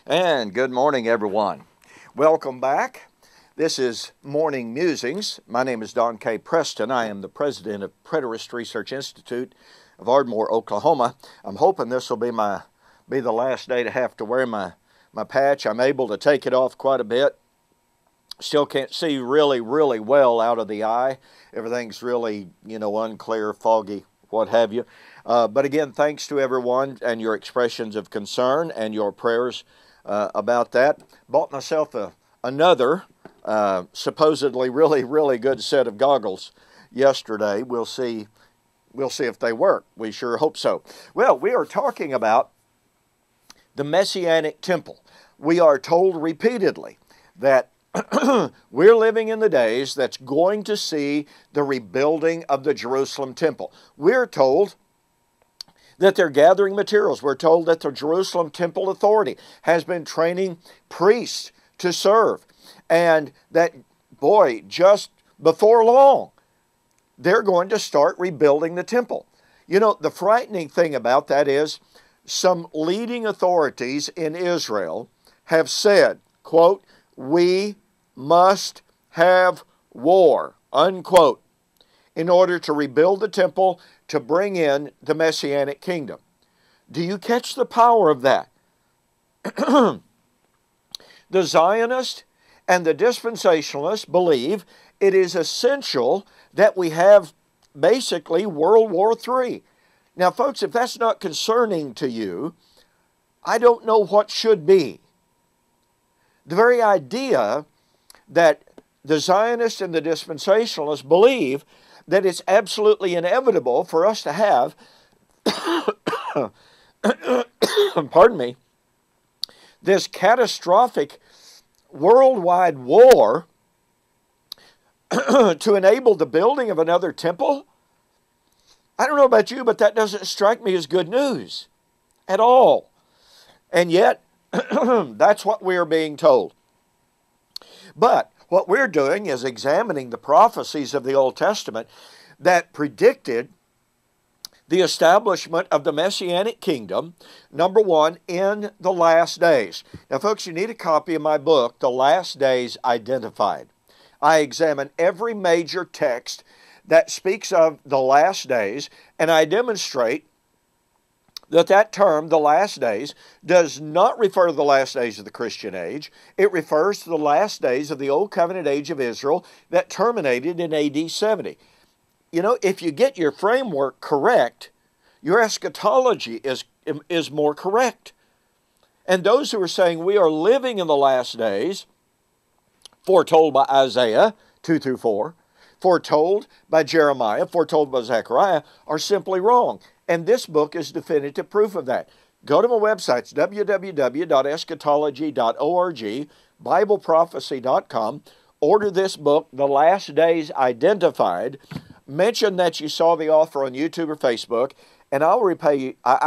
And good morning, everyone. Welcome back. This is Morning Musings. My name is Don K. Preston. I am the president of Preterist Research Institute of Ardmore, Oklahoma. I'm hoping this will be the last day to have to wear my patch. I'm able to take it off quite a bit. Still can't see really well out of the eye. Everything's really, unclear, foggy, what have you. But again, thanks to everyone and your expressions of concern and your prayers about that. Bought myself another supposedly really good set of goggles yesterday. We'll see if they work. We sure hope so. Well, we are talking about the Messianic Temple. We are told repeatedly that we're living in the days that's going to see the rebuilding of the Jerusalem Temple. We're told that they're gathering materials. We're told that the Jerusalem Temple Authority has been training priests to serve. And that, just before long, they're going to start rebuilding the temple. The frightening thing about that is some leading authorities in Israel have said, quote, "We must have war," unquote, in order to rebuild the temple to bring in the Messianic kingdom. Do you catch the power of that? The Zionists and the dispensationalists believe it is essential that we have basically World War III. Now, folks, if that's not concerning to you, I don't know what should be. The very idea that the Zionists and the dispensationalists believe that it's absolutely inevitable for us to have, pardon me, this catastrophic worldwide war to enable the building of another temple. I don't know about you, but that doesn't strike me as good news at all. And yet, that's what we're being told. But what we're doing is examining the prophecies of the Old Testament that predicted the establishment of the Messianic kingdom, number one, in the last days. Now, folks, you need a copy of my book, The Last Days Identified. I examine every major text that speaks of the last days, and I demonstrate that term, the last days, does not refer to the last days of the Christian age. It refers to the last days of the Old Covenant age of Israel that terminated in AD 70. If you get your framework correct, your eschatology is more correct. And those who are saying we are living in the last days, foretold by Isaiah 2-4, foretold by Jeremiah, foretold by Zechariah, are simply wrong. And this book is definitive proof of that. Go to my websites, www.eschatology.org, BibleProphecy.com. Order this book, The Last Days Identified. Mention that you saw the offer on YouTube or Facebook, and I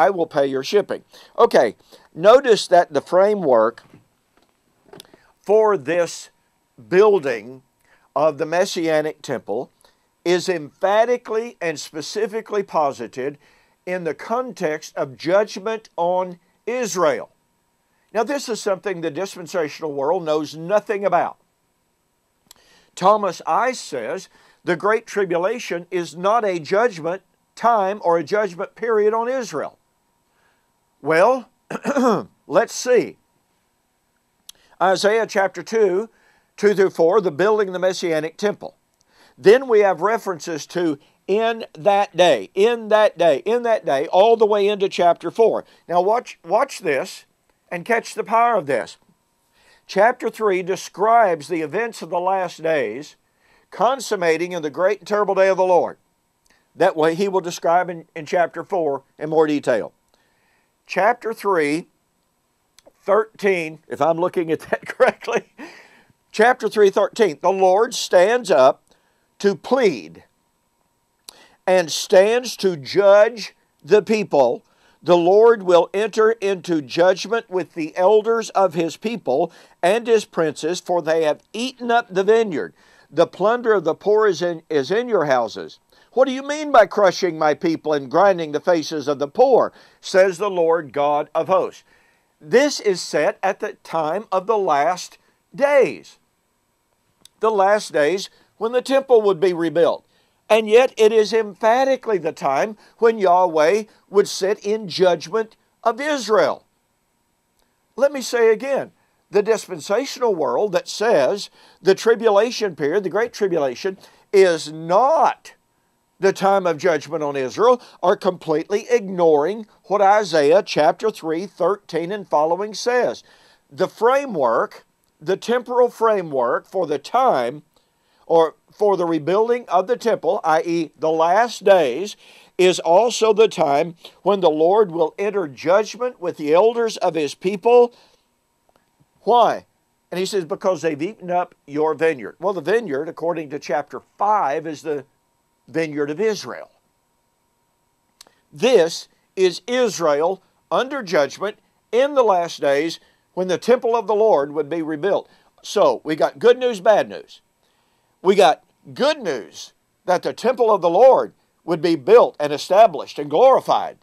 will pay your shipping. Okay, notice that the framework for this building of the Messianic Temple is emphatically and specifically posited in the context of judgment on Israel. Now, this is something the dispensational world knows nothing about. Thomas Ice says the Great Tribulation is not a judgment time or a judgment period on Israel. Well, let's see. Isaiah chapter 2:2-4, the building of the Messianic Temple. Then we have references to in that day, all the way into chapter 4. Now watch this and catch the power of this. Chapter 3 describes the events of the last days consummating in the great and terrible day of the Lord. That way he will describe in chapter 4 in more detail. Chapter 3:13, if I'm looking at that correctly, chapter 3:13, the Lord stands up to plead and stands to judge the people. The Lord will enter into judgment with the elders of his people and his princes, for they have eaten up the vineyard. The plunder of the poor is in your houses. What do you mean by crushing my people and grinding the faces of the poor, says the Lord God of hosts? This is set at the time of the last days. The last days when the temple would be rebuilt. And yet it is emphatically the time when Yahweh would sit in judgment of Israel. Let me say again, the dispensational world that says the tribulation period, the Great Tribulation, is not the time of judgment on Israel, are completely ignoring what Isaiah chapter 3, 13 and following says. The framework, the temporal framework for the time, or for the rebuilding of the temple, i.e. the last days, is also the time when the Lord will enter judgment with the elders of His people. Why? And He says, because they've eaten up your vineyard. Well, the vineyard, according to chapter 5, is the vineyard of Israel. This is Israel under judgment in the last days when the temple of the Lord would be rebuilt. So, we got good news, bad news. We got good news that the temple of the Lord would be built and established and glorified.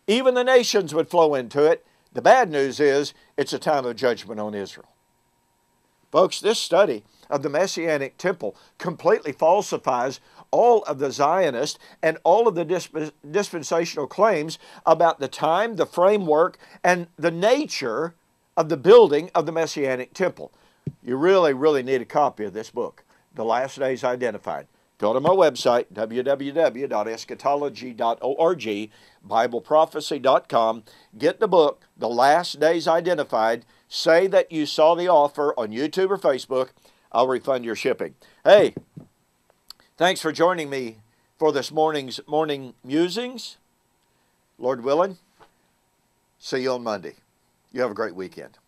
Even the nations would flow into it. The bad news is it's a time of judgment on Israel. Folks, this study of the Messianic Temple completely falsifies all of the Zionist and all of the dispensational claims about the time, the framework, and the nature of the building of the Messianic Temple. You really, really need a copy of this book, The Last Days Identified. Go to my website, www.eschatology.org, BibleProphecy.com. Get the book, The Last Days Identified. Say that you saw the offer on YouTube or Facebook. I'll refund your shipping. Hey, thanks for joining me for this morning's morning musings. Lord willing, see you on Monday. You have a great weekend.